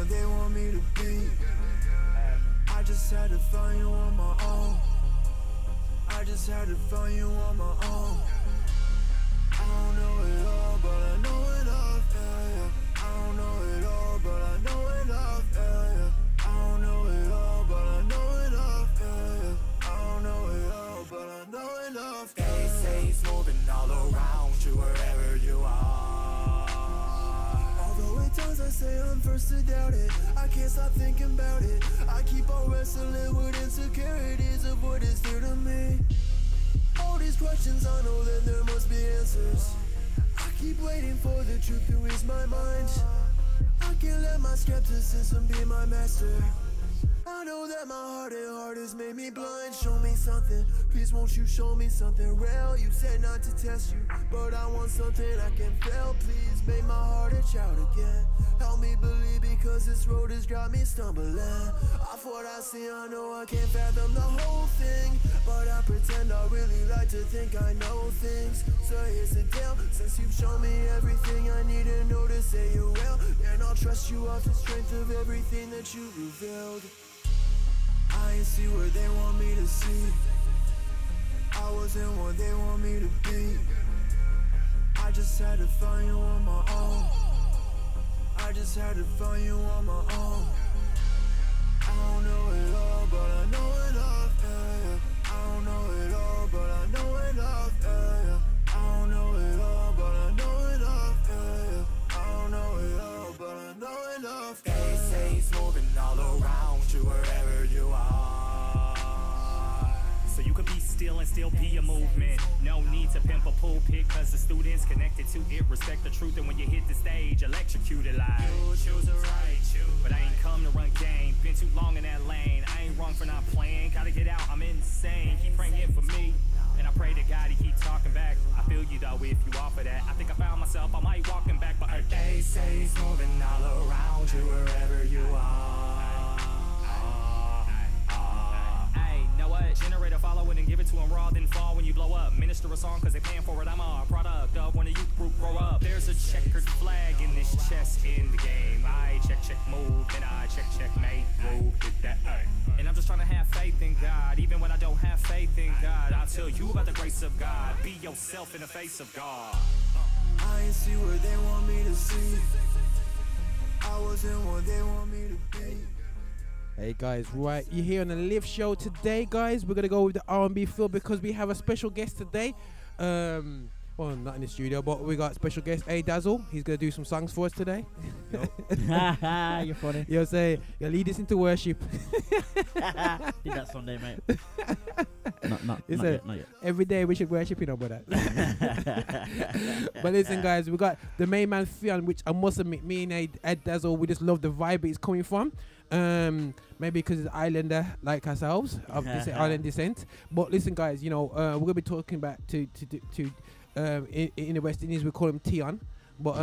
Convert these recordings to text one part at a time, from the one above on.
what they want me to be. I just had to find you on my own. I just had to find you on my own. I don't know it all, but I know enough, yeah, yeah. I don't know it all, but I know enough, yeah, yeah. I don't know it all, but I know enough, yeah, yeah. I don't know it all, but I know enough, yeah, yeah. They say it's moving all around you wherever you are. Although at times I say I'm first to doubt it, I can't stop thinking about it. I keep on wrestling with insecurities of what is dear to me. All these questions, I know that there must be answers. I keep waiting for the truth to ease my mind. I can't let my skepticism be my master. I know that my heart has made me blind. Show me something, please won't you show me something real. You said not to test you, but I want something I can feel. Please make my heart a child again. Help me believe because this road has got me stumbling. Off what I see, I know I can't fathom the whole thing, but I pretend I really like to think I know things. So here's the deal, since you've shown me everything I need to know to say you will, then I'll trust you off the strength of everything that you revealed. I ain't see what they want me to see. I wasn't what they want me to be. I just had to find you on my own. I just had to find you on my own. I don't know it all, but I know enough, yeah, yeah. I don't know it all, but I know enough, yeah, yeah. I don't know it all, but I know enough, yeah, yeah. I don't know it all, but I know enough, yeah, yeah. They say it's moving all around you wherever you are. So you could be still and still be a movement. No need to pimp a pulpit, cause the students connected to it respect the truth, and when you hit the stage, electrocuted like you choose the right choose. But I ain't come to run game, been too long in that lane. I ain't wrong for not playing, gotta get out, I'm insane. Keep praying for me, and I pray to God he keep talking back. I feel you though if you offer that. I think I found myself, I might walking back, but they say it's moving all around you wherever you are. Know what? Generator follow it and give it to him raw, then fall when you blow up. Minister a song cause they paying for it. I'm a product of when the youth group grow up. There's a checkered flag in this chess in the game. I check, move, then I check, mate, move, hit that. And I'm just trying to have faith in God. Even when I don't have faith in God, I'll tell you about the grace of God. Be yourself in the face of God. I ain't see what they want me to see. I wasn't what they want me to be. Hey guys, right, you're here on the Lxfe show today, guys. We're gonna go with the R&B feel because we have a special guest today. Well, not in the studio, but we got special guest A Dazzle. He's gonna do some songs for us today. You're funny. You'll say you'll lead us into worship. Did that Sunday, mate. not yet. Every day we should worship, you know, brother. But listen, guys, we got the main man Theon, which I must admit, me and A Dazzle, we just love the vibe it's coming from. Maybe because it's Islander like ourselves of this island descent. But listen, guys, you know, we're gonna be talking about in the West Indies we call him Theon, but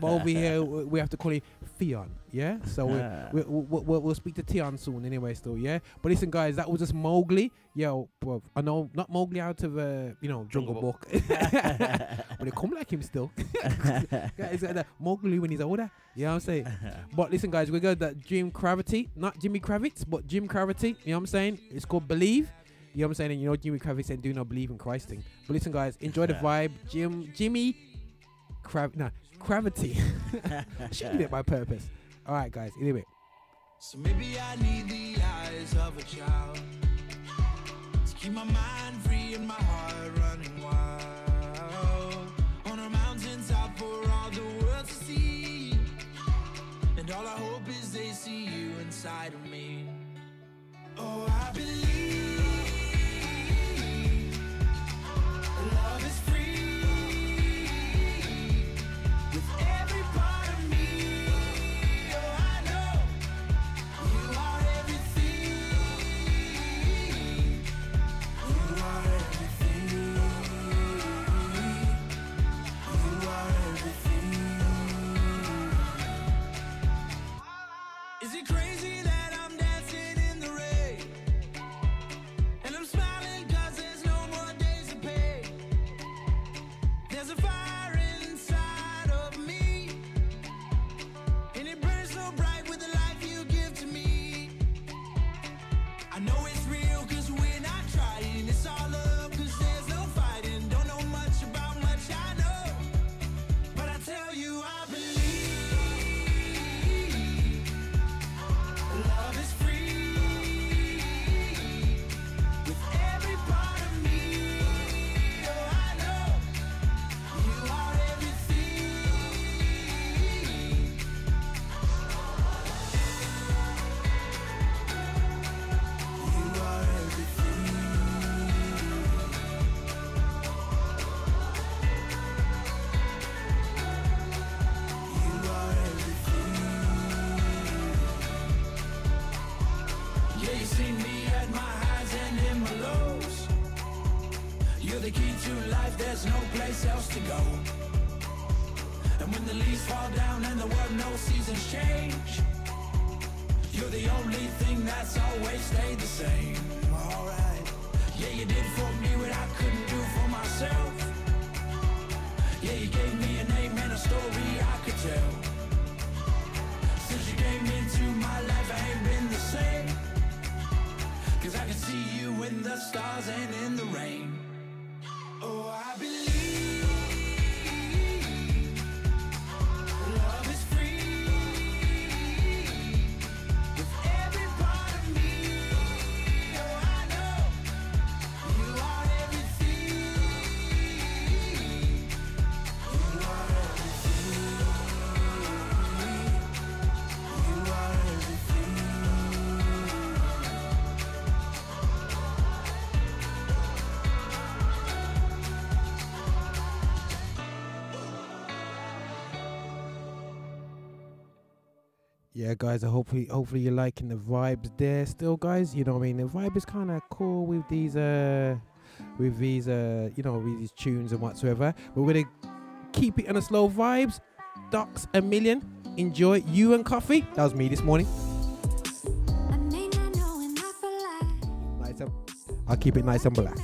over here we have to call him Theon. Yeah, so we'll speak to Theon soon anyway. Still, yeah. But listen, guys, that was just Mogli. Yo, bro, I know not Mogli out of Jungle Book, but it come like him still. Guys, Mogli when he's older. You know what I'm saying? But listen, guys, we got that Cravity, not Jimmy Kravitz, but Jim Cravity. You know what I'm saying? It's called Believe. You know what I'm saying? And you know Jimmy Kravitz said do not believe in Christ thing. But listen, guys, enjoy the vibe. Jimmy Cravity. She did it by purpose. All right, guys, anyway. So maybe I need the eyes of a child to keep my mind free and my heart running wild. On a mountaintop for all the world to see, and all I hope is they see you inside of me. Oh, I believe love is free with every part of me. Oh, I know you are everything. You are everything. You are everything. Is it crazy that I the key to life, there's no place else to go. And when the leaves fall down and the world knows seasons change, you're the only thing that's always stayed the same. Alright. Yeah, you did for me what I couldn't do for myself. Yeah, you gave me a name and a story I could tell. Since you came into my life, I ain't been the same. Cause I can see you in the stars and in the rain. Oh, I believe love is free with every part of me. Oh, I know you are everything. You are everything. You are everything. Yeah, guys, hopefully you're liking the vibes there still, guys. You know what I mean? The vibe is kind of cool with these you know, with these tunes and whatsoever. But we're going to keep it on the slow vibes. Doxamillion, enjoy. You and Coffee. That was me this morning. Nice and, I'll keep it nice and black.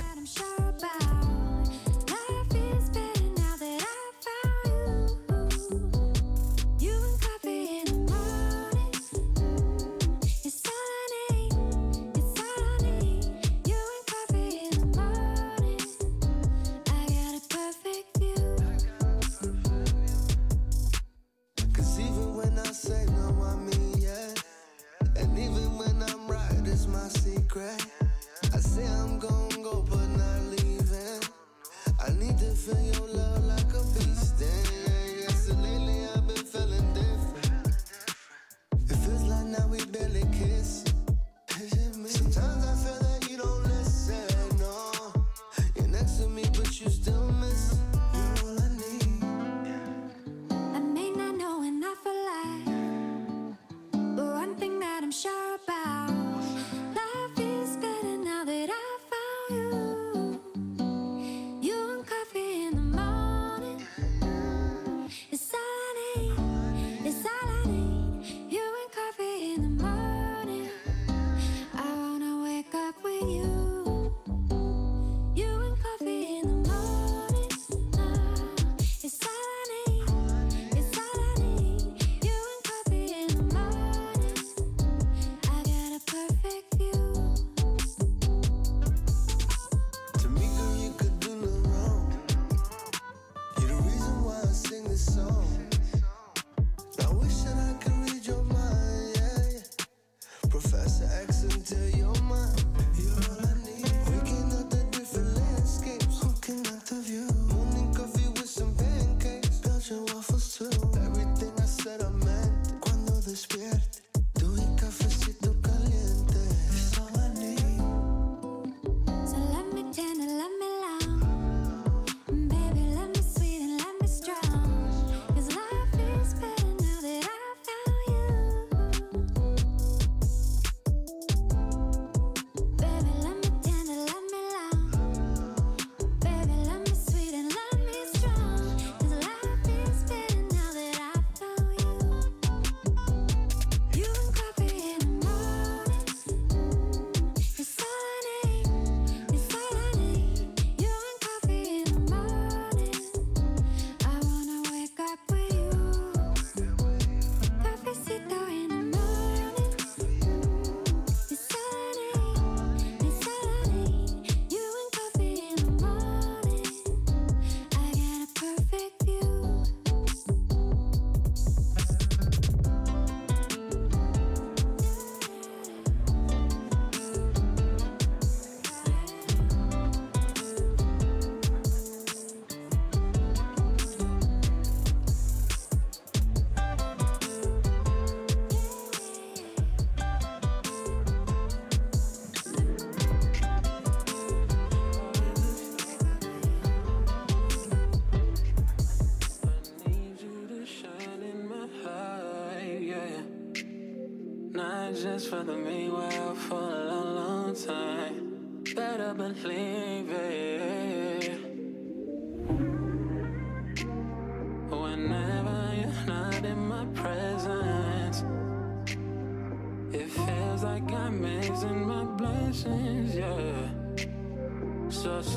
just for the meanwhile for a long, long time. Better believe it.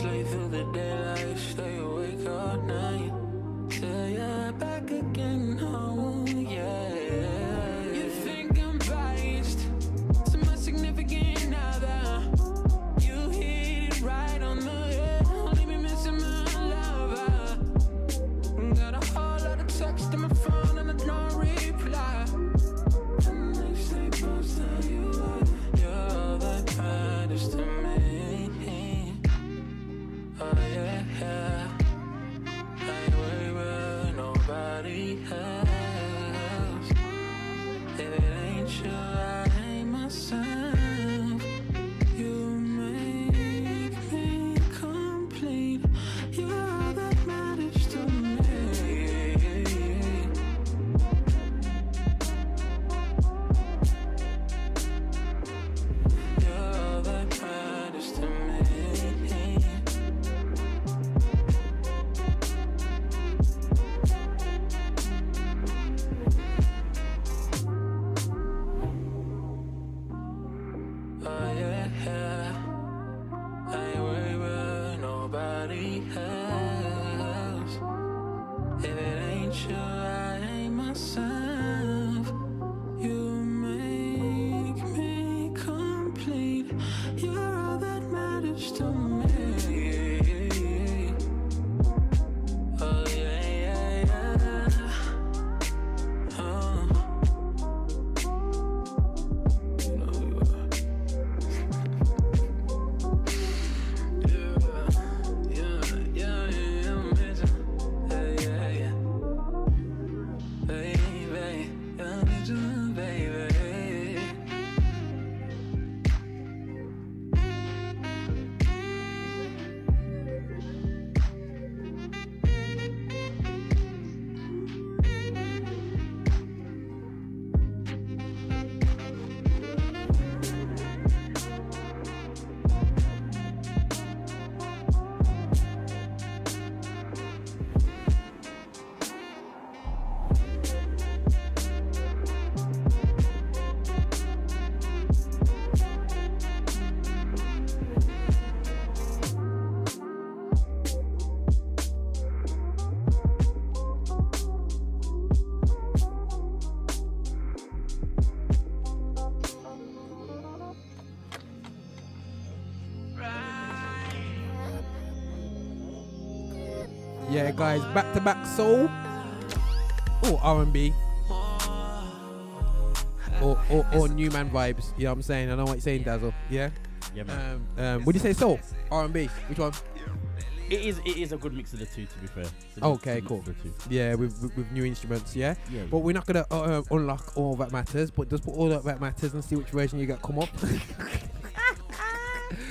sleep through the daylight, stay awake all night. Till you're back again home, yeah. You think I'm biased to my significant other. You hit it right on the head, only me missing my lover. Got a whole lot of text in my phone and I don't reply. And they stay close to you, you're the baddest to me. Oh yeah, yeah. I worry about nobody else. If it ain't you, I ain't myself. You make me complete. You're all that matters to me. You're all that matters to me. Oh yeah, yeah. I ain't worried about nobody else. If it ain't you, I ain't myself. You make me complete. You're all that matters to me. Oh yeah, yeah, yeah. Oh. You know who you are. Yeah, guys, back to back soul. Or R&B. Or new man vibes. You know what I'm saying? I know what you're saying, Dazzle. Yeah? Yeah, man. Would you say soul? R&B? Which one? It is a good mix of the two, to be fair. Okay, cool. Yeah, with new instruments, yeah? But we're not going to unlock all that matters, but just put all that matters and see which version you got come up.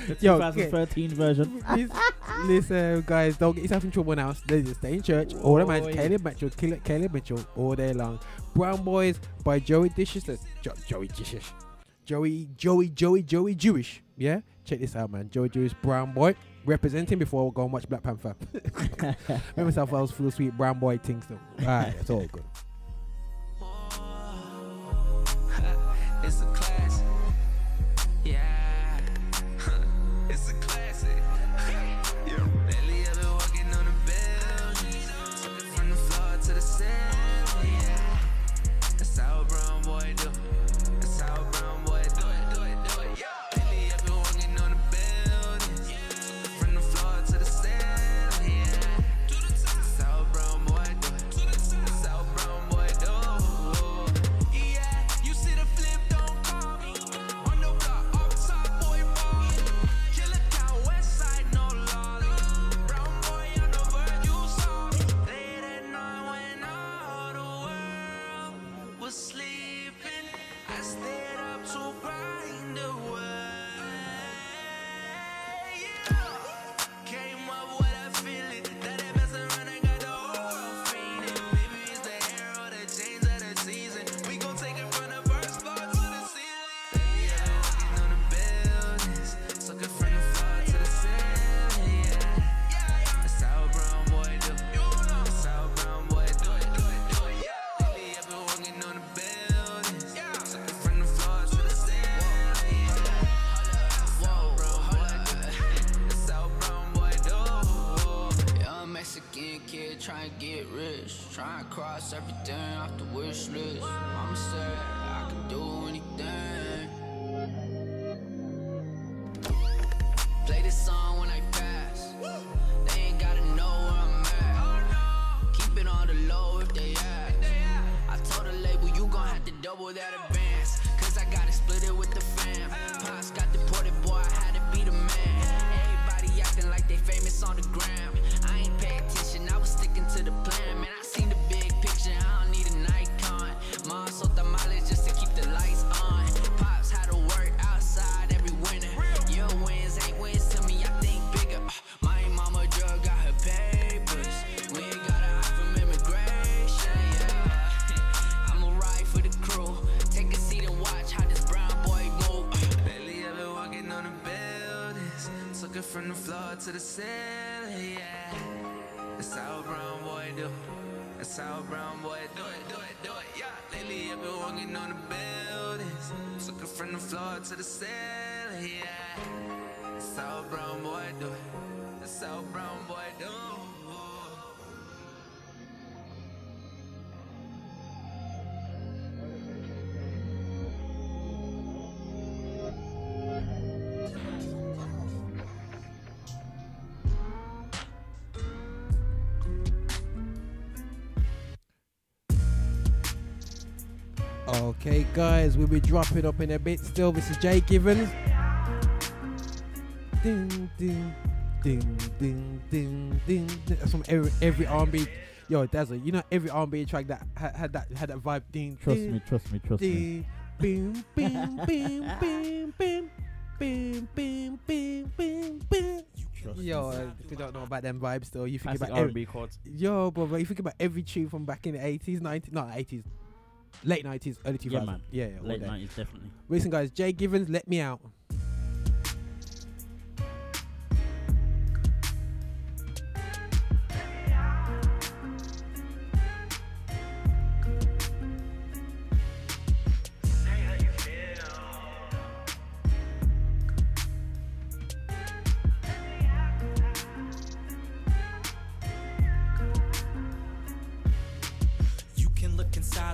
The 2013 version. Listen, guys, don't get yourself in trouble now. Just stay in church. All the man, Kaleb Mitchell, all day long. Brown Boys by Joey Dishes. Joey Jewish. Yeah? Check this out, man. Joey Jewish, Brown Boy. Representing before we go and watch Black Panther. Make myself else feel sweet Brown Boy things though. Alright, it's all good. It's a classic. Yeah. It's a classic. Lately I've been walking on the building. Took it from the floor to the ceiling. Yeah. That's how a brown boy do. That's how a brown boy do it. Yeah. Lately I've been walking on the building. Took it from the floor to the ceiling. Yeah. That's how a brown boy do it. That's how a brown boy trying to get rich, trying to cross everything off the wish list. Mama said I could do anything. Play this song when I pass. They ain't gotta know where I'm at. Keep it on the low if they ask. I told the label you gon' have to double that advance, cause I gotta split it with the fam. Pops got deported, boy, I had to be the man. Everybody acting like they famous on the gram. I ain't pay attention, I was sticking to the plan. Man, I seen the big picture, I don't need an icon. Mom sold tamales just to keep the lights on. Pops had to work outside every winter. Your wins ain't wins to me, I think bigger. My mama drug got her papers. We ain't gotta hide from immigration, yeah. I'ma ride for the crew. Take a seat and watch how this brown boy move. Lately I've been walking on the buildings, looking from the floor to the ceiling, yeah. That's how a brown boy do. That's how a brown boy do it, do it, do it, yeah. Lately I've been walking on the buildings, looking from the floor to the ceiling, yeah. That's how a brown boy do it. That's how a brown boy do. Okay, guys, we'll be dropping up in a bit. Still, this is JGivens. Ding, ding, ding, ding, ding, ding. That's from every R&B. Yo, Dazzle, you know every R&B track that had that vibe. Ding, Trust ding, me, trust me, trust me. Bing, bing, bing, bing, bing, bing, bing, bing, bing, bing. Yo, if you don't know about them vibes, still, you think Classic about R&B chords. Yo, brother, you think about every tune from back in the 80s, 90s, not 80s. Late 90s, early 2000s. Yeah, man. Yeah, Late 90s, definitely. Listen, guys, JGivens, Let Me Out.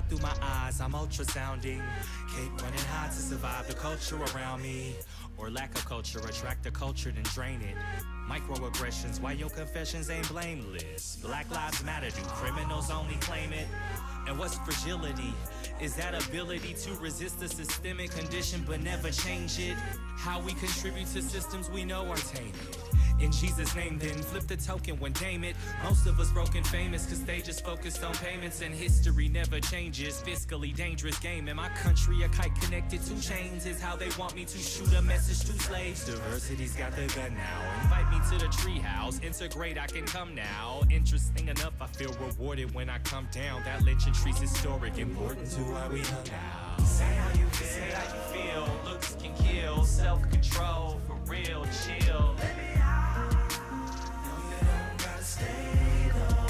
Through my eyes, I'm ultrasounding. Keep running high to survive the culture around me. Or lack of culture, attract the culture, then drain it. Microaggressions, why your confessions ain't blameless? Black lives matter, do criminals only claim it? And what's fragility? Is that ability to resist a systemic condition but never change it? How we contribute to systems we know are tainted. In Jesus' name, then flip the token when name it. Most of us broke and famous cause they just focused on payments, and history never changes. Fiscally dangerous game. In my country, a kite connected to chains is how they want me to shoot a message to slaves. Diversity's got the gun now. Invite me to the treehouse. Integrate, I can come now. Interesting enough, I feel rewarded when I come down. That lynching tree's historic, important to why we hung out. Say how you feel, say how you feel. Looks can kill, self-control, for real, chill. Let me out. No, you don't gotta stay though.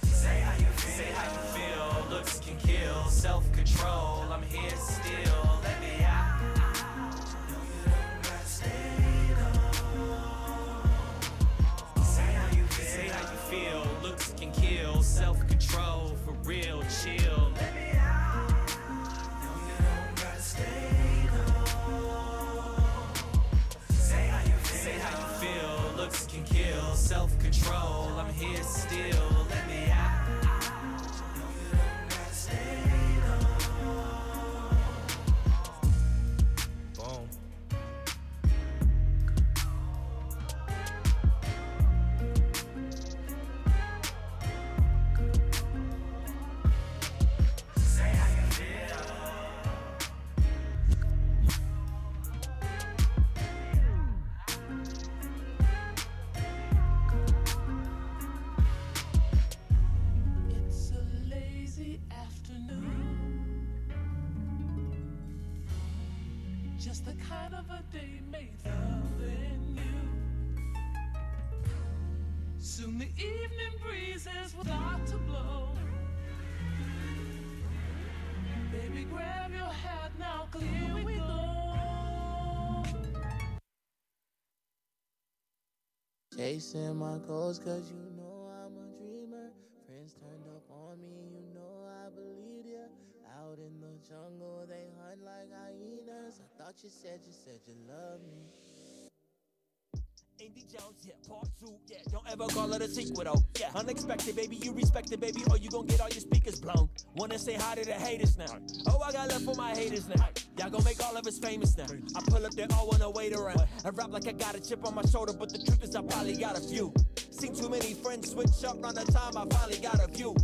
Say how you feel, say how you feel. Looks can kill, self-control. I'm here still. Let me out. No, you don't gotta stay though. Say how you feel, say how you feel. Looks can kill, self-control, for real, chill. Let me out. No, you don't gotta stay though. Say how you feel, say how you feel. Looks can kill, self-control. I'm here still. Let me out. No, you don't gotta stay though. Boom. Say how you feel. It's a lazy afternoon. Just the kind of a day made loving you. Soon the evening breezes will start to blow. Baby, grab your hat now, clear we go. Chasing my goals cause you know I'm a dreamer. Friends turned up on me, you know I believe ya. Out in the jungle, they hunt like hyenas. I thought you said you love me. Indy Jones, yeah, part 2, yeah. Don't ever call it a sequel, though. Yeah, unexpected, baby, you respect it, baby, or you gon' get all your speakers blown. Wanna say hi to the haters now. Oh, I got love for my haters now. Y'all gon' make all of us famous now. I pull up there, all wanna wait around. I rap like I got a chip on my shoulder, but the truth is I probably got a few. Seen too many friends switch up around the time I finally got a view.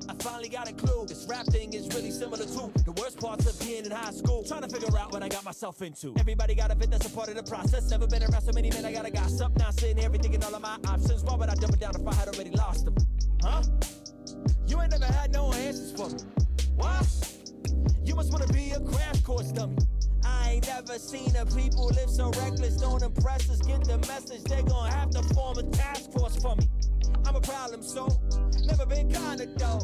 I finally got a clue. This rap thing is really similar to the worst parts of being in high school. Trying to figure out what I got myself into. Everybody got a bit that's a part of the process. Never been around so many men, I gotta gossip. Now sitting here thinking all of my options. Why would I dumb it down if I had already lost them? Huh? You ain't never had no answers for me. What? You must wanna be a crash course dummy. I ain't never seen a people live so reckless. Don't impress us, get the message. They gon' have to form a task force for me. I'm a problem, so never been kinda though.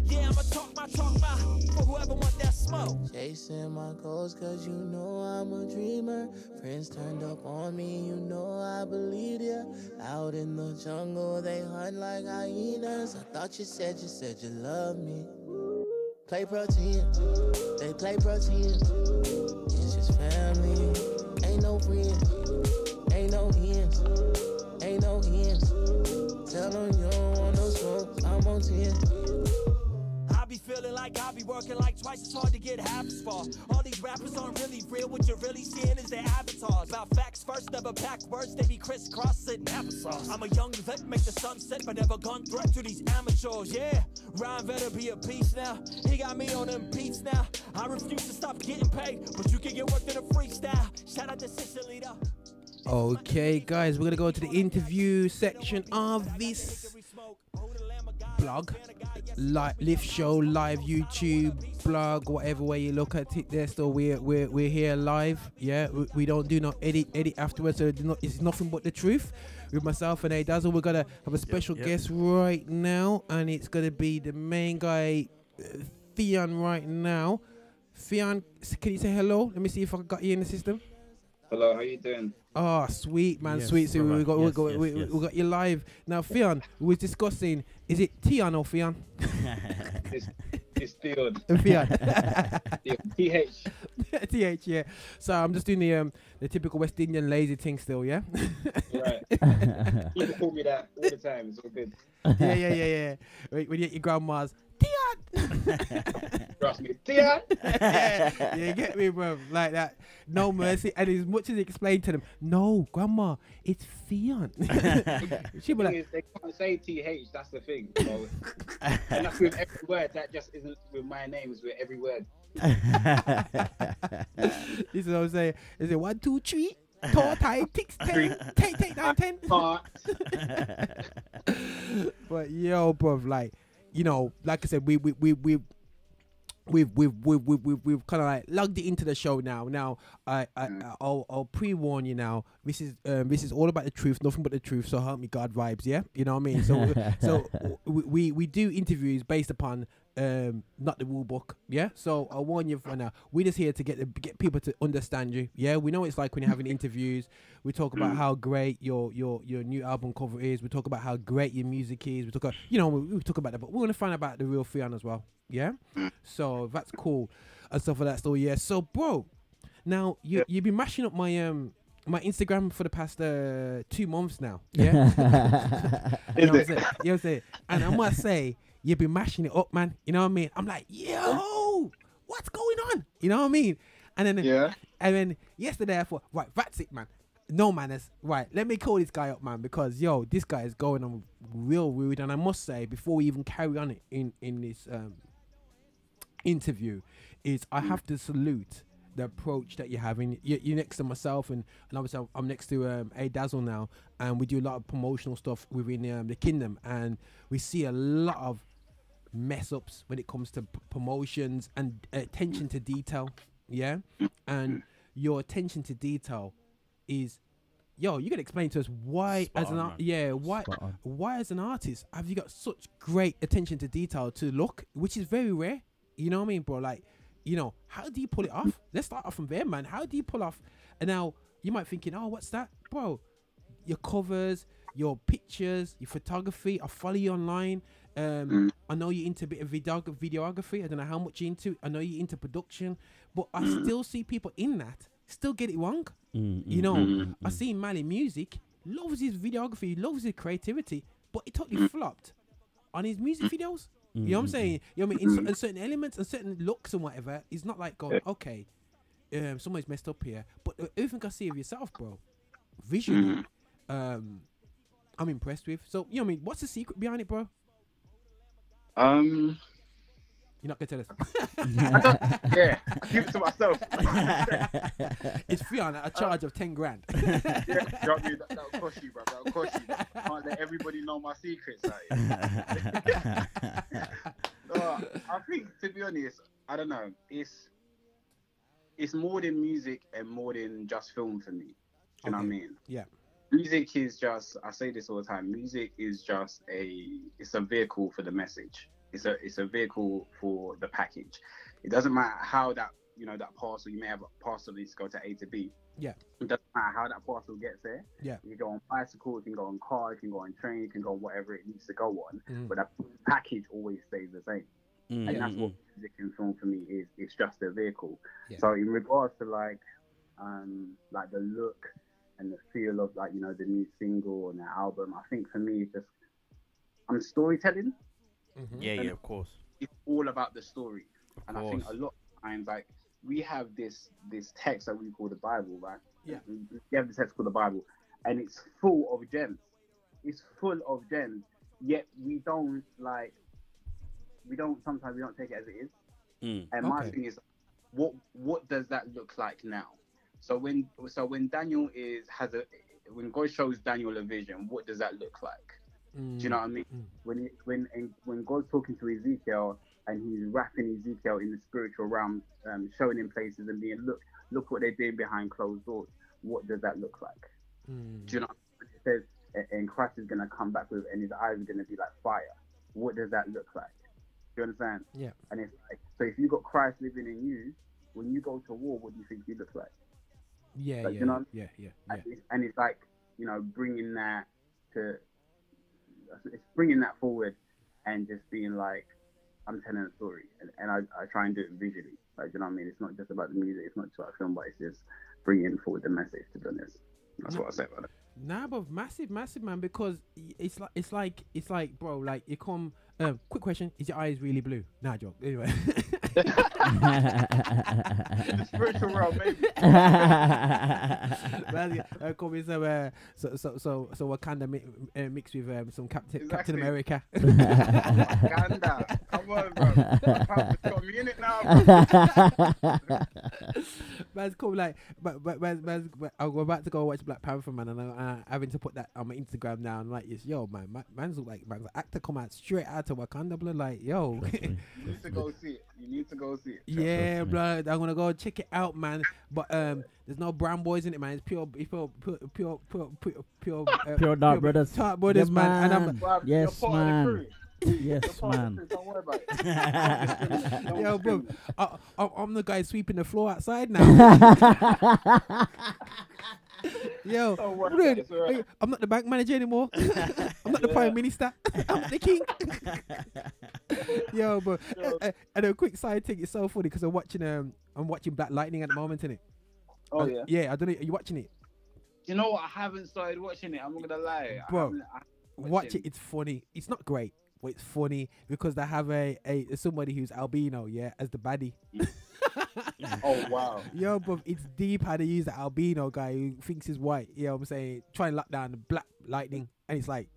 Yeah, I'ma talk my for whoever want that smoke. Chasing my goals cause you know I'm a dreamer. Friends turned up on me, you know I believe ya. Out in the jungle, they hunt like hyenas. I thought you said you love me. Play protein, they play protein. It's just family, ain't no friends, ain't no ends, ain't no ends. Tell them you don't want no smoke, I'm on 10. I be feeling like I be working like twice as hard to get half as far. All these rappers aren't really real, what you're really seeing is their avatars. About facts first, never backwards, they be crisscrossing applesauce. I'm a young vet, make the sunset, but never gun threat to these amateurs, yeah. Rhyme better be a piece now, he got me on them beats now. I refuse to stop getting paid, but you can get worked in a freestyle. Shout out to Sicily though. Okay, guys, we're gonna go to the interview section of this blog, live show, live YouTube blog, whatever way you look at it. There, still we're here live. Yeah, we don't do no edit afterwards, so it's nothing but the truth. With myself and Dazzle, we're gonna have a special guest right now, and it's gonna be the main guy, Theon, right now. Theon, can you say hello? Let me see if I got you in the system. Hello, how you doing? Oh, sweet man, Yes, sweet. So right. we got you live now. Theon, we was discussing. Is it Theon or Theon? It's Theon. Theon. TH. TH, yeah. So I'm just doing the typical West Indian lazy thing still, yeah. Right. People call me that all the time. It's all good. Yeah. When you at your grandma's, Theon. Trust me, Theon. Yeah, you get me, bro. Like that, no mercy. And as much as he explained to them, no, grandma, it's Theon. She be like, They can't say TH. That's the thing. So, and that's with every word. That just isn't with my name. It's with every word. This is what I'm saying. Is it 1, 2, 3? 4, 5, 6, 10, take 9, 10. But yo, bro, like, you know, like I said, we've kind of like logged it into the show now. Now, I'll pre-warn you now. This is all about the truth, nothing but the truth. So help me God vibes, yeah. You know what I mean? So we do interviews based upon not the rule book, yeah. So I'll warn you for now. We're just here to get people to understand you, yeah. We know it's like when you're having interviews. We talk about how great your new album cover is. We talk about how great your music is. We talk about, you know, we talk about that, but we want to find out about the real Theon as well, yeah. So that's cool and stuff like that. So yeah. So bro, now you've been mashing up my my Instagram for the past 2 months now, yeah. You know what I'm saying? And I must say, you've been mashing it up, man. You know what I mean? I'm like, yo, what's going on? You know what I mean? And then yesterday I thought, right, that's it, man. No manners. Right, let me call this guy up, man, because yo, this guy is going on real rude. And I must say, before we even carry on in this interview, is I have to salute the approach that you're having. You're next to myself, and obviously I'm next to Dazzle now, and we do a lot of promotional stuff within the kingdom, and we see a lot of mess ups when it comes to promotions and attention to detail, yeah. And your attention to detail is, yo, you gotta explain to us why why as an artist have you got such great attention to detail to look, which is very rare. You know what I mean, bro? Like, you know, how do you pull it off? Let's start off from there, man. How do you pull off? And now you might thinking, oh, what's that, bro? your covers, your pictures, your photography. I follow you online. I know you're into a bit of videography. I don't know how much you're into. I know you're into production, but I still see people in that still get it wrong. You know, I see Mali music, loves his videography, loves his creativity, but it totally flopped on his music videos. You know what I'm saying? You know what I mean? In certain elements and certain looks and whatever, it's not like going, okay, someone's messed up here. But everything I see of yourself, bro, visually, I'm impressed with. So, you know what I mean? What's the secret behind it, bro? You're not gonna tell us. Yeah, I keep it to myself. It's Theon at a charge of 10 grand. Yeah, you know what I mean? That'll cost you, bro. That'll cost you. Can't let everybody know my secrets. Like. I think, to be honest, I don't know. It's more than music and more than just film for me. You know what I mean? Yeah. Music is just, I say this all the time, music is just it's a vehicle for the message. It's a vehicle for the package. It doesn't matter how that, you know, that parcel, you may have a parcel that needs to go to A to B. Yeah. It doesn't matter how that parcel gets there. Yeah. You can go on bicycle, you can go on car, you can go on train, you can go on whatever it needs to go on. But that package always stays the same. And that's what music and film for me is. It's just a vehicle. Yeah. So in regards to like the look and the feel of, like, you know, the new single and the album, I think for me it's just, I'm storytelling. Yeah, of course. It's all about the story. Of I think a lot of times, like, we have this text that we call the Bible, right? Yeah. We have this text called the Bible, and it's full of gems. It's full of gems, yet sometimes we don't take it as it is. And my thing is, what does that look like now? So when Daniel when God shows Daniel a vision, what does that look like? Do you know what I mean? When God's talking to Ezekiel and he's wrapping Ezekiel in the spiritual realm, showing him places and being, look what they're doing behind closed doors. What does that look like? Do you know what I mean? It says, and Christ is going to come back with, and his eyes are going to be like fire. What does that look like? Do you understand? Yeah. And it's like, so if you've got Christ living in you, when you go to war, what do you think you look like? Yeah, like, yeah, you know? yeah. And it's like, you know, bringing that forward and just being like, I'm telling a story, and I try and do it visually. Like, you know what I mean? It's not just about the music, it's not just about film, but it's just bringing forward the message, to be honest. That's what I say about it. Nah, but massive, man, because it's like, bro, like, you come. Quick question: is your eyes really blue? Nah, joke. Anyway. In the spiritual realm, maybe. Call me so Wakanda mixed with some Captain America. Wakanda, come on, bro. Got me in it now, bro. Man's cool, like, but I'm about to go watch Black Panther, man, and I'm having to put that on my Instagram now. And like, yo, man's like, man's actor come out straight out to Wakanda, blood, like, yo. You need to go see it. You need to go see it. Yeah, blood. I'm gonna go check it out, man. But there's no brown boys in it, man. It's pure dark brothers. Dark brothers, Yeah, man. And Bruv, Yes, you're part of the man. crew. Yes, You're part of the man. crew, don't worry about it. yo, bro, I'm the guy sweeping the floor outside now. Yo, Don't worry bro, about it, it's all right. I'm not the bank manager anymore. I'm not the prime minister. I'm the king. Yo, bro. And a quick side thing, it's so funny because I'm watching Black Lightning at the moment, innit? Oh, yeah. Yeah, I don't know. Are you watching it? You know what? I haven't started watching it. I'm not gonna lie, Bro, watch it. It's funny. It's not great, but it's funny because they have a somebody who's albino, yeah, as the baddie. Oh wow. Yo, bro, it's deep how they use the albino guy who thinks he's white. You know what I'm saying? Try and lock down the Black Lightning, and it's like,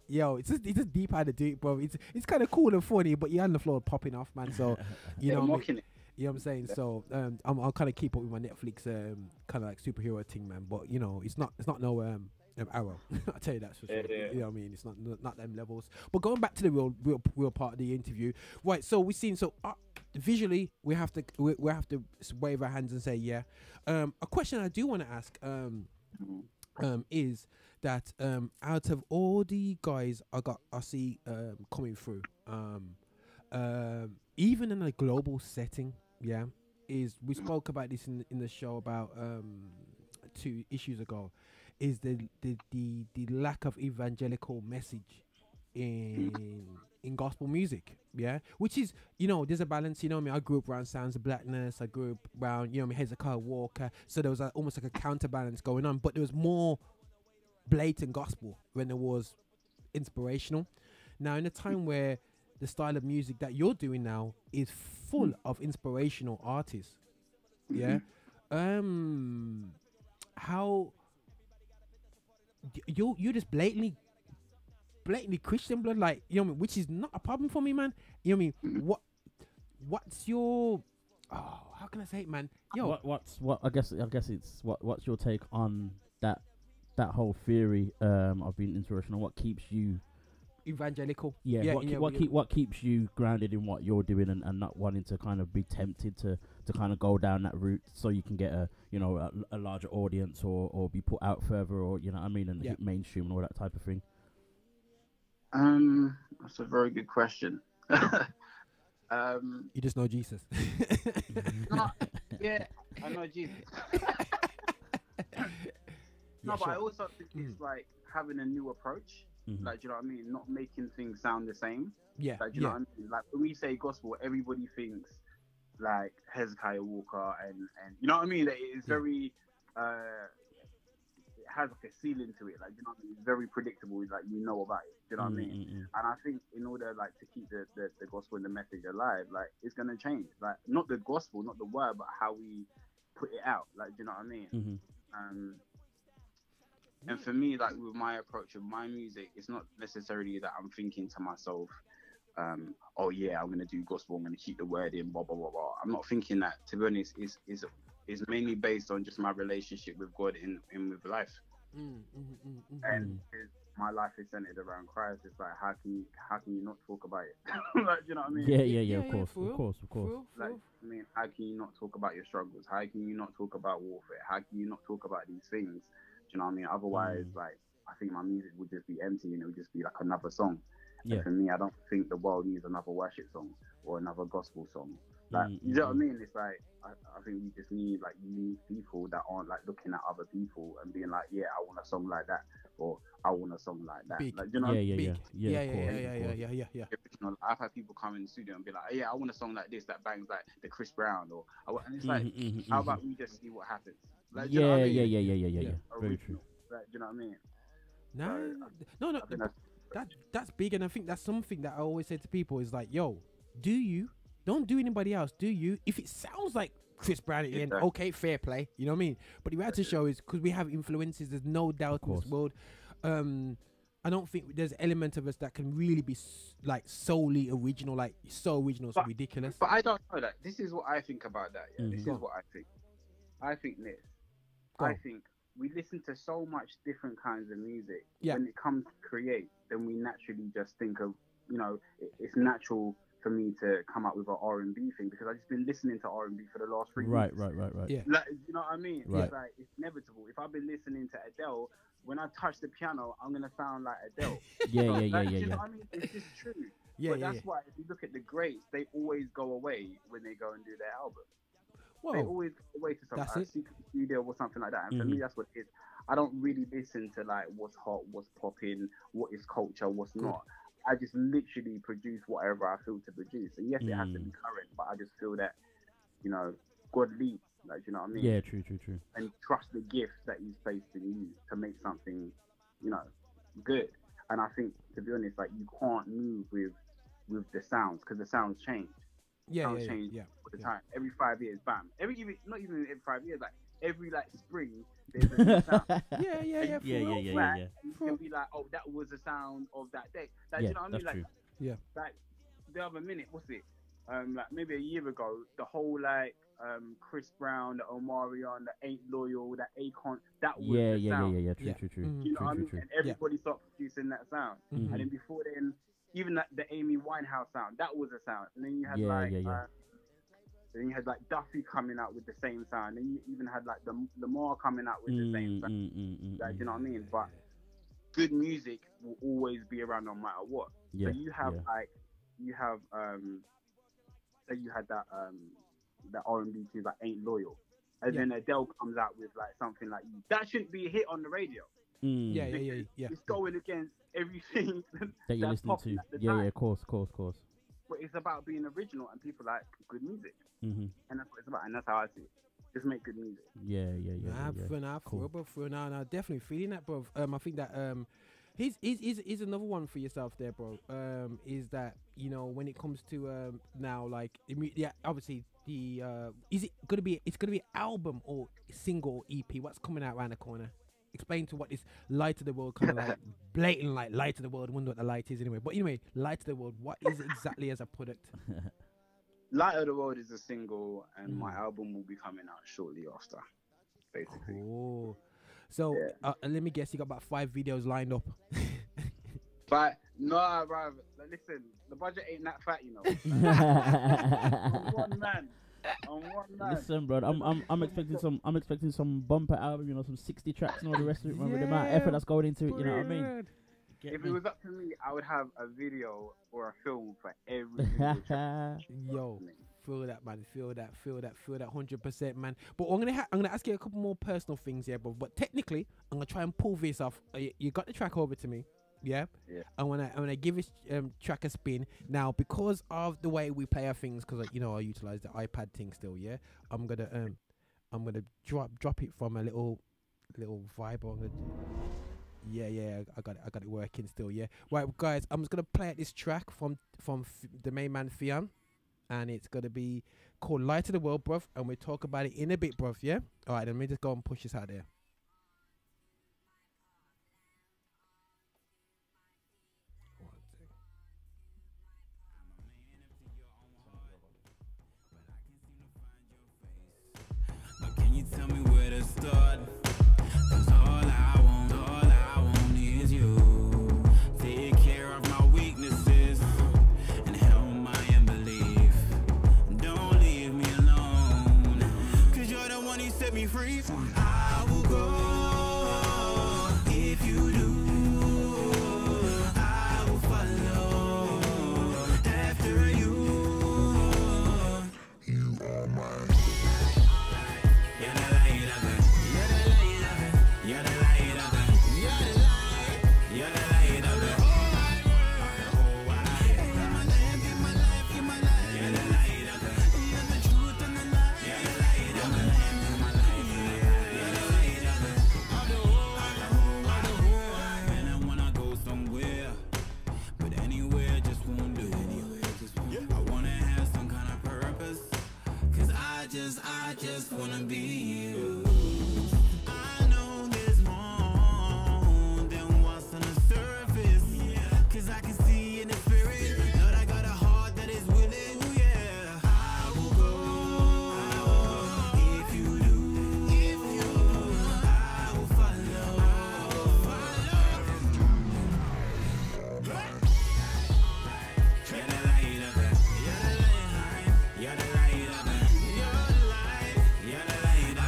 yo, it's just deep how to do it, bro. It's kind of cool and funny, but you're on the floor popping off, man. So you know, mocking it. You know what I'm saying? So I'll kind of keep up with my Netflix kind of like superhero thing, man. But you know, it's not no Arrow. I'll tell you that for sure. Yeah. You know what I mean? It's not them levels. But going back to the real part of the interview, right? So we've seen visually we have to wave our hands and say yeah. A question I do want to ask is that out of all the guys I see coming through, even in a global setting, yeah, we spoke about this in the show about 2 issues ago, is the lack of evangelical message in gospel music, yeah, which is, you know, there's a balance, you know what I mean. I grew up around Sounds of Blackness, I grew up around, you know, Hezekiah Walker, so there was almost like a counterbalance going on, but there was more blatant gospel when there was inspirational. Now, in a time where the style of music that you're doing now is full of inspirational artists, yeah, how you just blatantly Christian blood, like, you know what I mean, which is not a problem for me, man. You know what I mean? What's your how can I say it, man? Yo, what's your take on that whole theory of being inspirational? What keeps you evangelical? What keeps you grounded in what you're doing and not wanting to kind of be tempted to kind of go down that route so you can get a larger audience or be put out further, or you know what I mean, and hit mainstream and all that type of thing? That's a very good question. You just know Jesus. Yeah, I know Jesus. No, but I also think it's like having a new approach. Like, do you know what I mean? Not making things sound the same. Yeah. Like, do you know what I mean? Like, when we say gospel, everybody thinks like Hezekiah Walker and you know what I mean? That it's very it has like a ceiling to it. Like, you know what I mean? It's very predictable. Like, you know about it. Do you know what I mean? And I think in order like to keep the gospel and the message alive, like, it's gonna change. Like, not the gospel, not the word, but how we put it out. Like, do you know what I mean? And for me, like, with my approach of my music, it's not necessarily that I'm thinking to myself, oh yeah, I'm gonna do gospel, I'm gonna keep the word in, blah blah blah blah. I'm not thinking that. To be honest, is mainly based on just my relationship with God in with life. And my life is centered around Christ. It's like, how can you not talk about it? Like, you know what I mean? Yeah, of course. Like, I mean, how can you not talk about your struggles? How can you not talk about warfare? How can you not talk about these things? Do you know what I mean? Otherwise, like, I think my music would just be empty and it would just be like another song. And for me, I don't think the world needs another worship song or another gospel song. Like, you know what I mean? It's like, I think we just need like unique people that aren't like looking at other people and being like, yeah, I want a song like that, or I want a song like that. Big. Like, you know, yeah. Original. I've had people come in the studio and be like, yeah, I want a song like this that bangs like the Chris Brown, or and it's like, how about we just see what happens? Like, you know what I mean? Very true. Like, do you know what I mean? No. That's big, and I think that's something that I always say to people is like, yo, don't do anybody else. Do you? If it sounds like Chris Brown at the end, okay, fair play. You know what I mean? But the reality show is, because we have influences, there's no doubt in this world. I don't think there's an element of us that can really be like solely original, like so original, so ridiculous. But I don't know that. This is what I think about that. Yeah? This is what I think. I think this. I think we listen to so much different kinds of music. When it comes to create, then we naturally just think of, you know, it's natural for me to come up with an R&B thing, because I've just been listening to R&B for the last 3 weeks. Right. Yeah. Like, you know what I mean? Right. It's like, it's inevitable. If I've been listening to Adele, when I touch the piano, I'm gonna sound like Adele. Yeah. You know what I mean? It's just true. But that's why, if you look at the greats, they always go away when they go and do their album. They always go away to some secret studio or something like that. And for me, that's what it is. I don't really listen to like what's hot, what's popping, what is culture, what's not. I just literally produce whatever I feel to produce. And yes, it has to be current, but I just feel that, you know, God leads. Like, you know what I mean? Yeah, true. And trust the gifts that He's placed in you to make something, you know, good. And I think, to be honest, like, you can't move with the sounds, because the sounds change. Sounds change all the time. Every 5 years, bam. Not even every 5 years, like every like spring, there's a new sound. Yeah. You can be like, oh, that was the sound of that day. Like, you know what I mean? Like, true. Like the other minute, what's it? Like maybe a year ago, the whole like Chris Brown, the Omarion, the Ain't Loyal, that Akon, that was the sound. True. You know what I mean? And everybody started producing that sound. And then before then, even the Amy Winehouse sound, that was a sound. And then you had then you had like Duffy coming out with the same sound. And you even had like the Lamar coming out with the same sound. Like, you know what I mean? But good music will always be around no matter what. So you have say you had that R&B tune like Ain't Loyal. and then Adele comes out with like something like you. That shouldn't be a hit on the radio. Yeah. It's going against everything that you're that's listening to. at the Yeah, time. of course. But it's about being original, and people like good music, Mm-hmm. and that's what it's about, and that's how I see it. Just make good music. Yeah. No, definitely feeling that, bro. I think that here's another one for yourself there, bro. Is that, you know, when it comes to now, like, obviously the it's gonna be album or single or EP? What's coming out around the corner? Explain to what this Light of the World kind of like blatant like Light of the World. I wonder what the light is anyway. But anyway, Light of the World. What is it exactly as a product? Light of the World is a single, and my album will be coming out shortly after, basically. Cool. So let me guess, you got about 5 videos lined up. But no, bruv, listen, the budget ain't that fat, you know. I'm one man. Listen, bro, I'm expecting some bumper album, you know, some 60 tracks and all the rest of it, man, with the amount of effort that's going into it, you know what I mean? If it was up to me, I would have a video or a film for every single track. Yo, feel that, man. Feel that 100%, man. But I'm gonna ask you a couple more personal things here, bro. But technically, I'm gonna try and pull this off. You got the track over to me, yeah? I'm gonna give this track a spin now, because of the way we play our things. Because you know, I utilize the iPad thing still, yeah. I'm gonna drop it from a little vibe. Yeah, I got it working still, yeah. Right, guys, I'm just gonna play out this track from the main man Theon, and it's gonna be called Light of the World, bruv, and we'll talk about it in a bit, bruv, yeah? Alright, then let me just go and push this out there. Can you tell me where to start? 'Cause all I want is you. Take care of my weaknesses and help my unbelief. Don't leave me alone, 'cause you're the one who set me free. I will go if you do. I will follow after you. You are mine. You're the light of it. You're the light of it. You're the light of it. You're the light. You're the light of it. Oh, you're my life, you're my life, you're my life. You're the light of it. You're the truth and the light. You're the light of it. You're my life, you're the light of it. Of the whole. And I wanna go somewhere, but anywhere just won't do. I wanna have some kind of purpose, 'cause I just wanna be you. I know there's more than what's on the surface, 'cause I can see in the spirit. Lord, I got a heart that is willing, yeah. I will go if you do. I will follow. You're the light of it. You're the light. You're the light of it. You're the light. You're the light of it.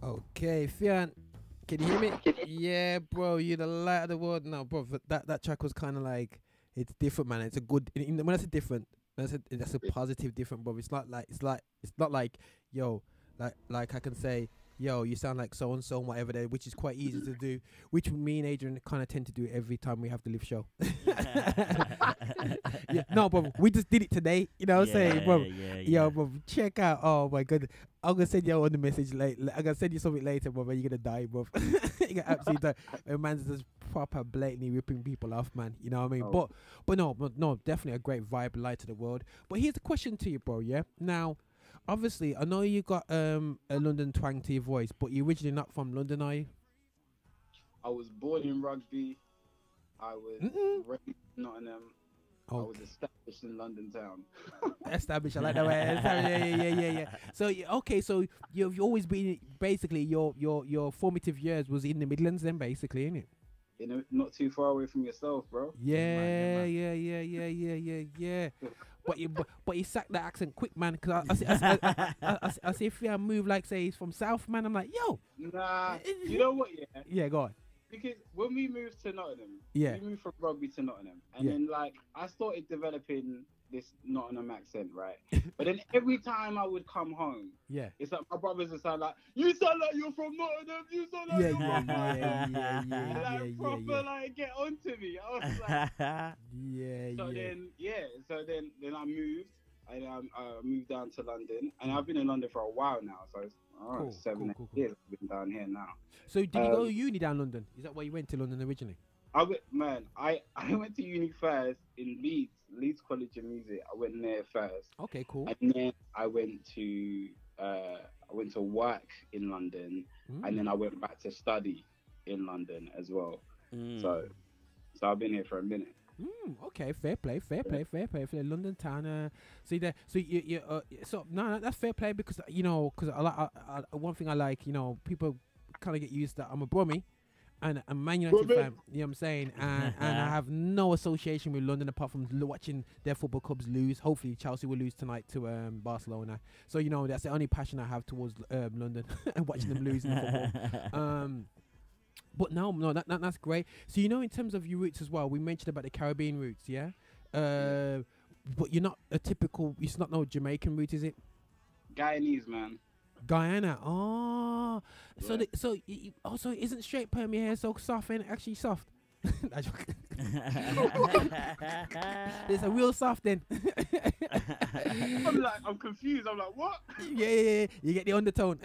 Okay, Theon, can you hear me? Yeah, bro, you're the light of the world. No, bro, that track was kind of like, it's different, man. It's a good. When I say different, that's a positive different, bro. It's not like yo, like I can say, yo, you sound like so and so, whatever that, which is quite easy to do, which me and Adrian kind of tend to do every time we have the live show. Yeah, no, bro, we just did it today. You know what I'm saying, bro? Yo, bro, check out. Oh my goodness, I'm gonna send you on the message later. I'm gonna send you something later, bro. You're gonna die, bro. You're gonna absolutely die. Man's just proper blatantly ripping people off, man. You know what I mean? Oh. But no, definitely a great vibe, light to the world. But here's the question to you, bro. Yeah, now. Obviously, I know you got a London twang to your voice, but you're originally not from London, are you? I was born in Rugby. I was raised in Nottingham. I was established in London town. Established, I like that way. Yeah. So okay, so you've always been basically your formative years was in the Midlands, then basically, innit? Not too far away from yourself, bro. Yeah. But you sacked that accent quick, man. Cause I see if you move like say he's from South, man. I'm like, yo. Nah, you know what? Yeah. Yeah, go on. Because when we moved to Nottingham, we moved from Rugby to Nottingham, and then like I started developing this Nottingham accent, right? But then every time I would come home, it's like my brothers would sound like, you sound like you're from Nottingham, you sound like you're from Nottingham. Like proper like get onto me. I was like, So then I moved. I moved down to London, and I've been in London for a while now. So it's 7 years I've been down here now. So did you go to uni down London? Is that why you went to London originally? I went to uni first in Leeds College of Music. I went there first. Okay, cool. And then I went to work in London, and then I went back to study in London as well. So I've been here for a minute. Okay, fair play for the London town. No, that's fair play because I one thing I like, people kind of get used to. I'm a Brummie. And a Man United fan, you know what I'm saying? And I have no association with London apart from watching their football clubs lose. Hopefully Chelsea will lose tonight to Barcelona. So, that's the only passion I have towards London and watching them lose in football. But no, that's great. So, in terms of your roots as well, we mentioned about the Caribbean roots, yeah? But you're not it's not no Jamaican root, is it? Guyanese, man. Guyana, so also isn't straight perm your hair so soft and actually soft? It's a real soft then. I'm confused. I'm like, what? Yeah. You get the undertone.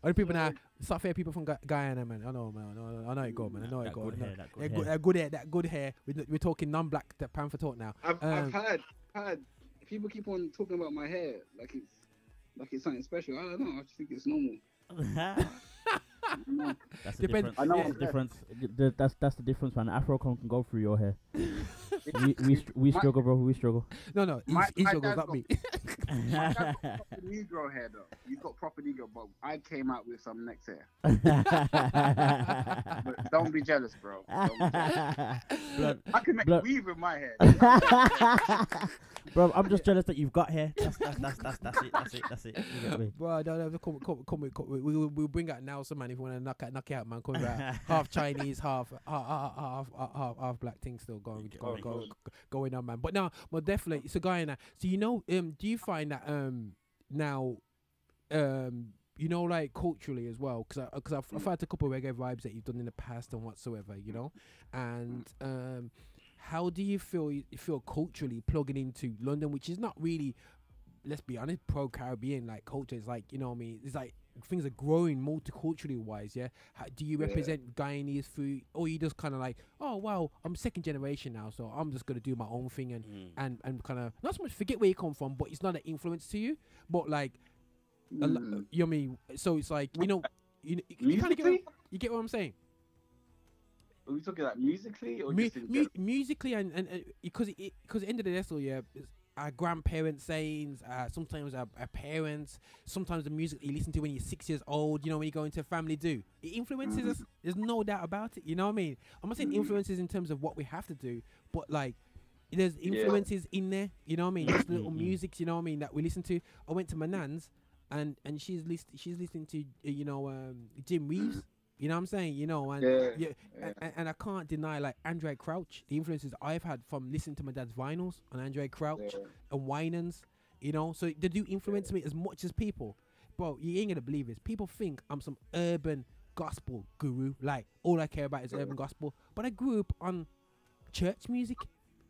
Other people now, soft hair people from Guyana, man. I know, man. I know it go, man. I know it go. That good hair. We're talking non-black. That Panther talk now. I've heard people keep on talking about my hair like it's something special. I don't know. I just think it's normal. That's the difference. I know the difference. That's the difference, man. Afro can go through your hair. we struggle, bro. We struggle. No. He struggles, not me. My dad got proper Negro hair, though. You've got proper Negro, but I came out with some next hair. But don't be jealous, bro. I can make weave with my hair. Bro, I'm just jealous that you've got hair. That's it. You get me? Bro, come. We'll bring out now some man if you want to knock it out, man. Come out half Chinese, half black thing still going on, man. But definitely it's a guy in that. So do you find that now like culturally as well, because I've had a couple of reggae vibes that you've done in the past and whatsoever, and how do you feel culturally plugging into London, which is not really, let's be honest, pro-Caribbean like culture. It's like, what I mean, it's like things are growing multiculturally wise, yeah? Do you represent Guyanese food, or you just kind of like, oh wow, I'm second generation now, so I'm just gonna do my own thing and kind of not so much forget where you come from, but it's not an influence to you, but like you know what I mean? So it's like, you kind of get what I'm saying? Are we talking like musically or just in general? Musically and because at the end of the day, so yeah, our grandparents' sayings, sometimes our parents, sometimes the music you listen to when you're 6 years old, when you go into a family do. It influences us. There's no doubt about it. You know what I mean? I'm not saying influences in terms of what we have to do, but like there's influences in there. You know what I mean? Just little music, you know what I mean, that we listen to. I went to my nan's and she's listening to Jim Reeves. You know what I'm saying? You know, and and I can't deny like Andre Crouch, the influences I've had from listening to my dad's vinyls on Andre Crouch and Winans. You know, so they do influence me as much as people. Bro, you ain't gonna believe this. People think I'm some urban gospel guru. Like all I care about is urban gospel. But I grew up on church music.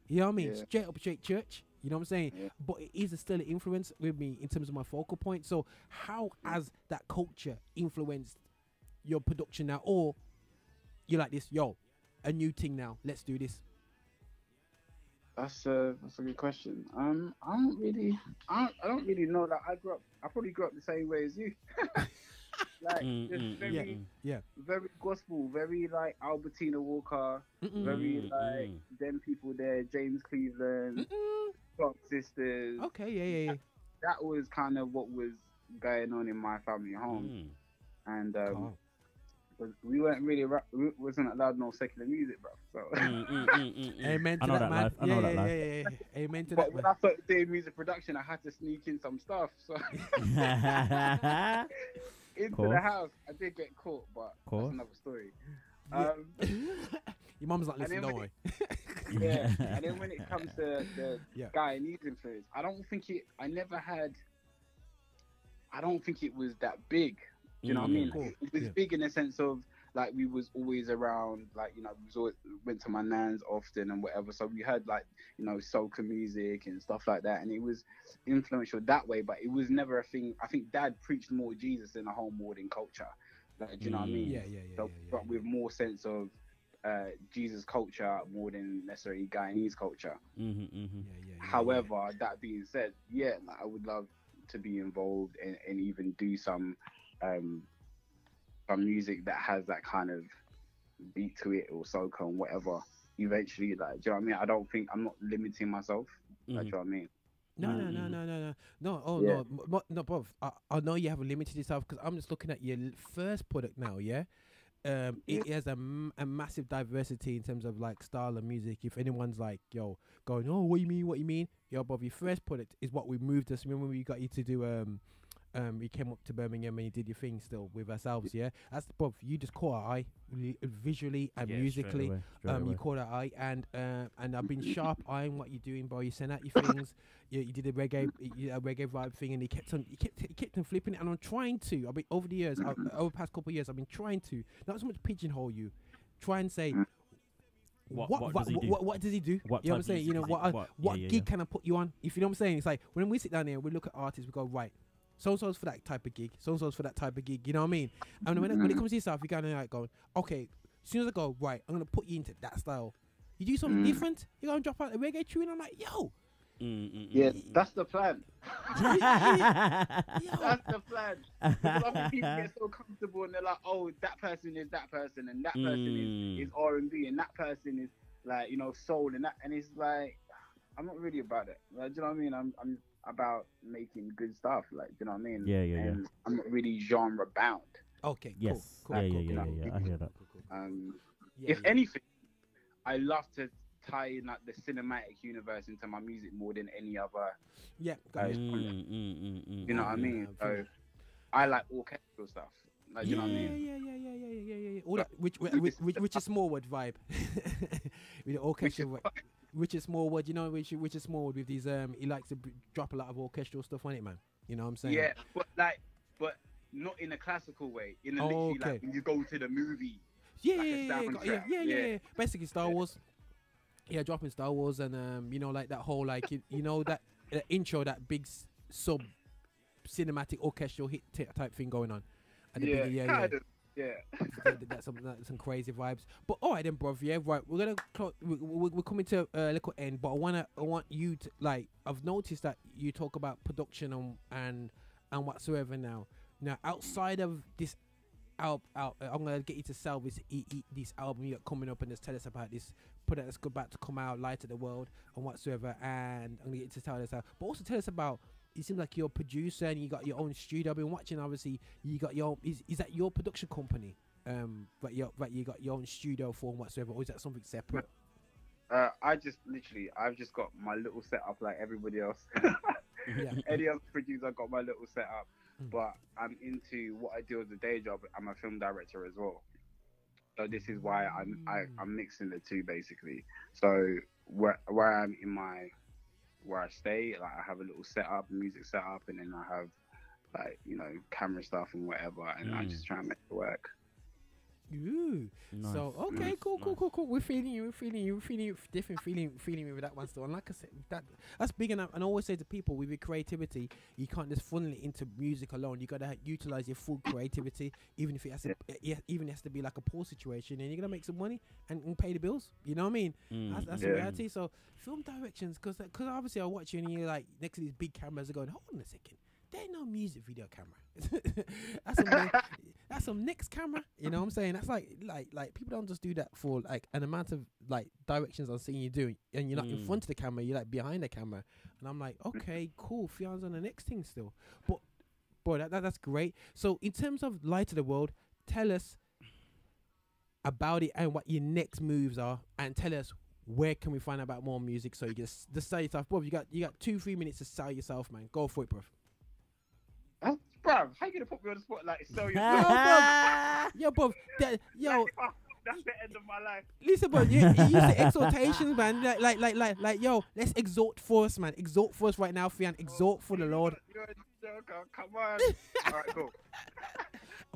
You know what I mean? Straight up straight church. You know what I'm saying? But it is still an influence with me in terms of my focal point. So how has that culture influenced your production now? Or you're like this, yo, a new thing now, let's do this? That's a good question. I don't really know that. I probably grew up the same way as you. Like very gospel, very like Albertina Walker, very like them people there, James Cleveland, Clock Sisters. Okay, yeah. That was kind of what was going on in my family home, and we wasn't allowed no secular music, bro. So amen to that, man. I know that life. Amen to that. But when I started doing music production, I had to sneak in some stuff. So into the house, I did get caught, but that's another story. Your mum's not listening, don't worry. And then when it comes to the Guyanese influence, I don't think it was that big. You know what I mean? Cool. It was big in the sense of like we was always around, like, you know, we was always went to my nan's often and whatever. So we heard like, you know, soca music and stuff like that, and it was influential that way. But it was never a thing. I think Dad preached more Jesus in the whole more than culture. Like, do you know what I mean? But with more sense of Jesus culture more than necessarily Guyanese culture. However, that being said, like, I would love to be involved and even do some music that has that kind of beat to it or soca and whatever. Eventually, like, do you know what I mean? I don't think I'm not limiting myself. Like, do you know what I mean? No. Oh no, bro. I know you haven't limited yourself because I'm just looking at your first product now. Yeah. It has a massive diversity in terms of like style of music. If anyone's like, yo, going, oh, what you mean? Yo, bro, your first product is what we moved us. Remember when we got you to do you came up to Birmingham and you did your thing still with ourselves, yeah? That's the problem. You just caught our eye visually and musically. Straight away. You caught our eye and I've been sharp eyeing what you're doing, bro. You sent out your things. You did a reggae vibe thing, and you kept on flipping it. And I'm trying to. I've been over the years, over the past couple of years, I've been trying to not so much pigeonhole you, try and say. What does he do? You know what I'm saying? You know what gig can I put you on? If you know what I'm saying, it's like when we sit down here, we look at artists, we go, right, so-and-so's for that type of gig, so-and-so's for that type of gig, you know what I mean? And when it comes to yourself, you're kind of like going, okay, as soon as I go, right, I'm going to put you into that style. You do something different, you're going to drop out the reggae tune, I'm like, yo. Yeah, that's the plan. That's the plan. Because a lot of people get so comfortable and they're like, oh, that person is that person, and that person is R&B, and that person is like, you know, soul, and that, and it's like, I'm not really about it. Like, do you know what I mean? I'm about making good stuff. Like, do you know what I mean? Yeah. And I'm not really genre bound. Okay, yes. Cool. Yeah. I hear that. If anything, I love to tie in like the cinematic universe into my music more than any other. Yeah. You know what I mean? So I like orchestral stuff. Like, you know what I mean? Yeah. All that, which is Smallwood vibe. With the orchestral. Richard Smallwood, you know, Richard Smallwood with these he likes to drop a lot of orchestral stuff on it, man. You know what I'm saying? Yeah, but not in a classical way. In a literally like when you go to the movie. Yeah. Basically Star Wars. Yeah, dropping Star Wars and you know, like that whole like you know that intro, that big sub cinematic orchestral hit type thing going on. At the beginning, that's some crazy vibes. But all right then, bro. Yeah, right. We're coming to a little end, but I want you to, like, I've noticed that you talk about production and whatsoever now. Now outside of this I'm gonna get you to sell this album you got coming up and just tell us about this product that's about to come out, light to the world and whatsoever. And I'm gonna get you to tell us out, but also tell us about. It seems like you're a producer and you got your own studio. I've been watching, obviously, you got your own, is that your production company? But you got your own studio for and whatsoever, or is that something separate? I've just got my little setup like everybody else. Any other producer, I got my little setup. But I'm into what I do as a day job. I'm a film director as well. So this is why I'm mixing the two basically. So where I'm in where I stay, like I have a little setup, music setup, and then I have like, you know, camera stuff and whatever, and I just try and make it work. Ooh. Nice. So okay, cool. We're feeling you, definitely feeling me with that one still. And like I said, that's big enough. And I always say to people, with your creativity, you can't just funnel it into music alone. You gotta utilize your full creativity, even if it has to, even has to be like a poor situation, and you're gonna make some money and pay the bills. You know what I mean? That's the reality. So film directions, because obviously I watch you and you're like next to these big cameras, are going, hold on a second. There ain't no music video camera. that's some next camera. You know what I'm saying? That's like people don't just do that for like an amount of like directions I'm seeing you doing, and you're not in front of the camera. You're like behind the camera, and I'm like, okay, cool. Theon's on the next thing still, but boy, that's great. So in terms of Light of the World, tell us about it and what your next moves are, and tell us where can we find out about more music. So you just sell yourself, bro. You got 2-3 minutes to sell yourself, man. Go for it, bro. Bruv, how you gonna put me on the spot like sell yourself? Yo, bruv, that's the end of my life. Listen, bro, you use the exhortations, man. Like, yo, let's exhort first, man. Exhort first right now, Theon. Exhort for the Lord. You're a joker. Come on. All right, cool.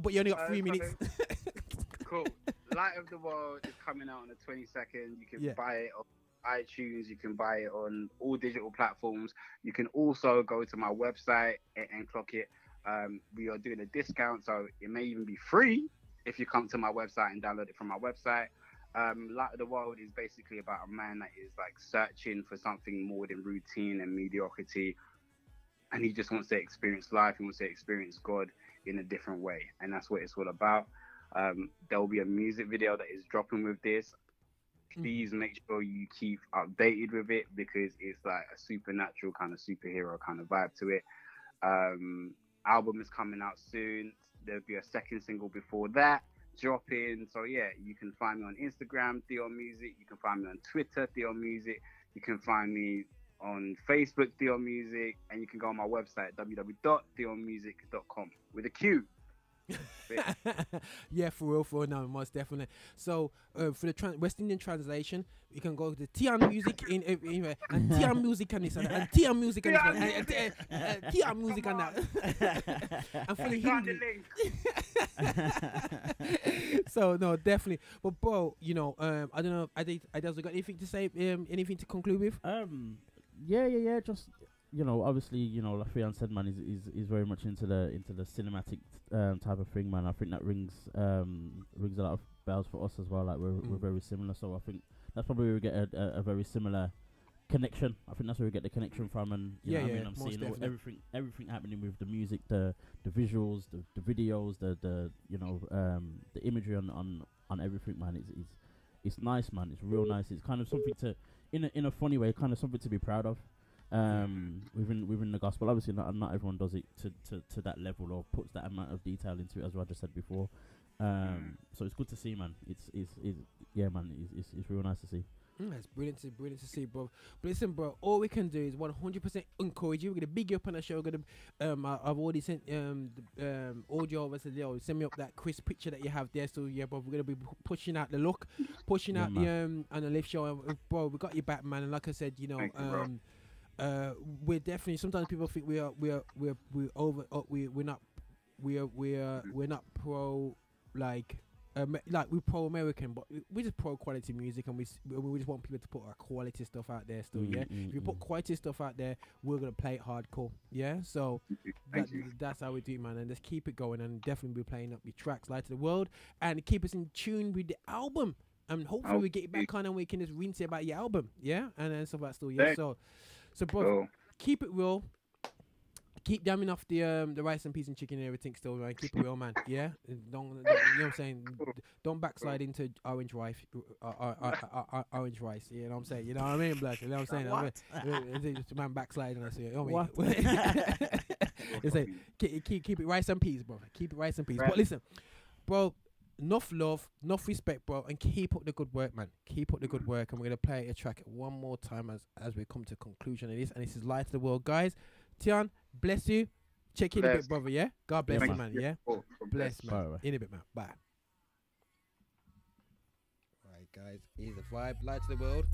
But you only got 3 minutes. Cool. Light of the World is coming out on the 22nd. You can buy it on iTunes, you can buy it on all digital platforms. You can also go to my website and clock it. We are doing a discount, so it may even be free if you come to my website and download it from my website. Light of the World is basically about a man that is like searching for something more than routine and mediocrity, and he just wants to experience life. He wants to experience God in a different way, and that's what it's all about. There will be a music video that is dropping with this. Please make sure you keep updated with it, because it's like a supernatural kind of superhero kind of vibe to it. Album is coming out soon. There'll be a second single before that dropping. So yeah, you can find me on Instagram, Theon Music. You can find me on Twitter, Theon Music. You can find me on Facebook, Theon Music, and you can go on my website, www.theonmusic.com with a Q. Yeah, for real, no, most definitely. So for the West Indian translation, you can go to Theon Music in and Theon Music and this and Theon Music and this and Theon Music and that. And for the Hindi. So no, definitely. But bro, you know, I don't know. I got anything to say? Anything to conclude with? Yeah. Just, you know, obviously, you know, like Theon said, man, is very much into the cinematic type of thing, man. I think that rings a lot of bells for us as well. Like we're very similar, so I think that's probably where we get a very similar connection. I think that's where we get the connection from, and you know what I mean, I'm seeing everything happening with the music, the visuals, the videos, the you know, the imagery on everything, man. It's nice, man. It's real nice. It's kind of something to, in a funny way, kind of something to be proud of. Within the gospel, obviously not everyone does it to that level or puts that amount of detail into it, as Roger said before. So it's good to see, man. It's real nice to see. It's brilliant to see, bro. But listen, bro, all we can do is 100% encourage you. We're gonna big you up on the show. We're gonna I've already sent audio over to Leo. Send me up that crisp picture that you have there. So yeah, bro, we're gonna be pushing out the look, pushing out the on the Lxfe show. And, bro, we got your back, man. And like I said, you know, we're definitely, sometimes people think we're not pro like we're pro American, but we're just pro quality music, and we just want people to put our quality stuff out there still. If you put quality stuff out there, we're gonna play it hardcore. So that's how we do it, man. And just keep it going, and definitely be playing up your tracks, Light of the World, and keep us in tune with the album. And hopefully we get it back on and we can just rinse it about your album, and stuff like that still, So bro, keep it real. Keep damming off the rice and peas and chicken and everything still, man. Keep it real, man. Yeah, don't you know what I'm saying? Don't backslide into orange rice. Orange rice. You know what I'm saying? You know what I mean, blood? You know what I'm saying? Just man backsliding. I see. You know what I mean? It's like keep it rice and peas, bro. Keep it rice and peas. But listen, bro. Enough love, enough respect, bro, and keep up the good work, man. Keep up the good work, and we're gonna play a track one more time as we come to conclusion of this. And this is Light of the World, guys. Theon, bless you. Check in a bit, brother, yeah? God bless you, man, yeah? Bless, man. In a bit, man. Bye. Right, guys. Here's the vibe. Light to the world.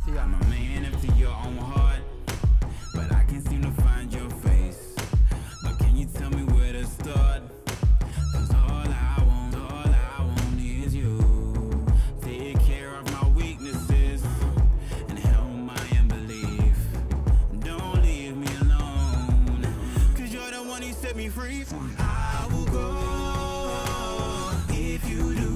Theon. I'm a man after your own heart, but I can't seem to find your face. But can you tell me where to start? Cause all I want is you. Take care of my weaknesses and help my unbelief. Don't leave me alone, cause you're the one who set me free. I will go if you do.